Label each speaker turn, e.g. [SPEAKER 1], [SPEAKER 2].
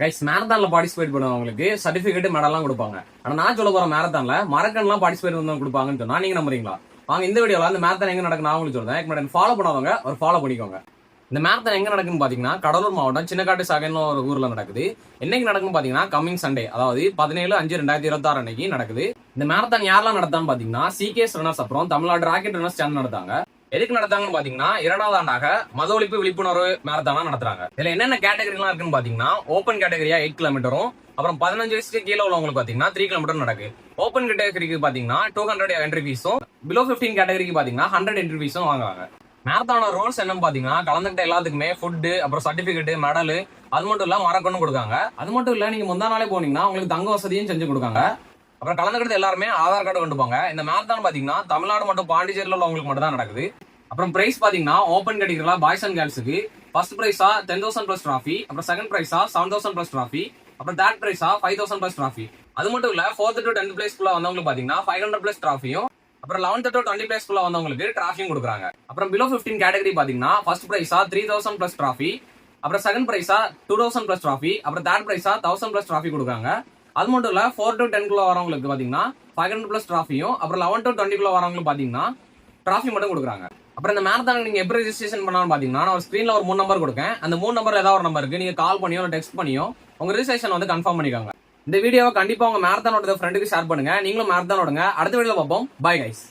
[SPEAKER 1] Guys மேரத்தான்ல participate பண்ணுவவங்களுக்கு certificate மெடல்லாம் கொடுப்பாங்க. ஆனா நான் சொல்ல போற மேரத்தான்ல மரக்கன்லாம் பார்ட்டிசிபேட் வந்து கொடுப்பாங்கன்னு சொன்னா நீங்க நம்புறீங்களா? வாங்க இந்த வீடியோல அந்த மேரத்தான் எங்க நடக்குன்னு நான் உங்களுக்கு சொல்றேன். ஃபாலோ பண்ணாதவங்க ஒரு ஃபாலோ பண்ணிக்கோங்க. இந்த மேரத்தான் எங்க நடக்குன்னு பாத்தீங்கன்னா கடலூர் மாவட்டம் சின்னக்காட்டு சாகன்னு ஒரு ஊர்ல நடக்குது. என்னைக்கு நடக்குன்னு பாத்தீங்கன்னா கம்மிங் சண்டே, அதாவது 17/5/2026 அன்னைக்கு நடக்குது. இந்த மேரத்தான் யாரெல்லாம் நடத்தான்னு பாத்தீங்கன்னா சிகேஎஸ் ரன்னர்ஸ் அப்புறம் தமிழ்நாடு ராக்கெட் ரன்னர்ஸ் சேனல் நடத்தாங்க. எதுக்கு நடத்தாங்கன்னு பாத்தீங்கன்னா 2வது ஆண்டாக மத ஒழிப்பு விழிப்புணர்வு மேரத்தானா நடத்துறாங்க. இதுல என்னென்ன கேட்டகரி எல்லாம் இருக்குன்னு பாத்தீங்கன்னா ஓப்பன் கேட்டகரியா 8 கிலோமீட்டரும், அப்புறம் 15 வயசுக்கு கீழே உள்ளவங்களுக்கு பாத்தீங்கன்னா 3 கிலோமீட்டர் நடக்கு. ஓப்பன் கேட்டகரிக்கு பாத்தீங்கன்னா 200 என்ட்ரி ஃபீஸும், பிலோ 15 கேட்டகரிக்கு பாத்தீங்கன்னா 100 என்ட்ரி ஃபீஸும் வாங்குவாங்க. மேரத்தானோட ரூல்ஸ் என்னன்னு பாத்தீங்கன்னா கலந்துக்கிட்ட எல்லாத்துக்குமே ஃபுட், அப்புறம் சர்டிபிகேட், மெடல், அது மட்டும் இல்ல மரக்கொண்டு கொடுக்காங்க. அது மட்டும் இல்ல நீங்க முந்தா நாளே போனீங்கன்னா உங்களுக்கு தங்க வசதியும் செஞ்சு கொடுக்காங்க. அப்புறம் கலந்துக்கிட்ட எல்லாருமே ஆதார் கார்டு கொண்டு போங்க. இந்த மேரத்தான் பாத்தீங்கன்னா தமிழ்நாடு மட்டும் பாண்டிச்சேரியில் உள்ளவங்களுக்கு மட்டும் தான் நடக்குது. அப்புறம் பிரைஸ் பாத்தீங்கன்னா ஓப்பன் கேட்டகரியில பாய்ஸ் அண்ட் கேர்ள்ஸுக்கு ஃபர்ஸ்ட் பிரைஸா 10,000 பிளஸ் டிராஃபி, அப்புறம் செகண்ட் பிரைஸா 7,000 பிளஸ் டிராஃபி, அப்புறம் தேர்ட் பிரைஸா 5,000 பிளஸ் டிராஃபி. அது மட்டும் இல்ல 4th to 10th பிளேஸ் வந்தவங்களுக்கு பாத்தீங்கன்னா 500 பிளஸ் டிராஃபியும், அப்புறம் 11th to 20 பிளேஸ் வந்தவங்களுக்கு டிராஃபியும் கொடுக்குறாங்க. அப்புறம் பிலோ 15 கேட்டகரி பாத்தீங்கன்னா ஃபர்ஸ்ட் பிரைஸா 3,000 பிளஸ் டிராஃபி, அப்புறம் செகண்ட் பிரைஸா 2,000 பிளஸ் டிராஃபி, அப்புறம் தேர்ட் பிரைஸா 1,000 பிளஸ் டிராஃபி கொடுக்குறாங்க. அது மட்டும் இல்ல 4 to 10 வரவங்களுக்கு பாத்தீங்கன்னா 500 பிளஸ் டிராஃபியும், அப்புறம் 11 to 20 வரவங்களுக்கு பாத்தீங்கன்னா டிராஃபி மட்டும் கொடுக்குறாங்க. அப்புறம் இந்த மேரத்தான் நீங்க எப்படி ரெஜிஸ்ட்ரேஷன் பண்ணாலும் பாத்தீங்கன்னா நான் ஒரு ஸ்கிரீன்ல ஒரு 3 நம்பர் கொடுக்கேன். அந்த 3 நம்பர் ஏதாவது ஒரு நம்பருக்கு நீங்க கால் பண்ணியோ டெக்ஸ்ட் பண்ணியோ உங்க ரெஜிஸ்ட்ரேஷன் வந்து கன்ஃபார்ம் பண்ணிக்கோங்க. இந்த வீடியோவை கண்டிப்பா உங்க மேரத்தானோட ஃப்ரெண்டுக்கு ஷேர் பண்ணுங்க. நீங்களும் மேரத்தான் ஓடுங்க. அடுத்த வீடியோல பார்ப்போம். Bye guys.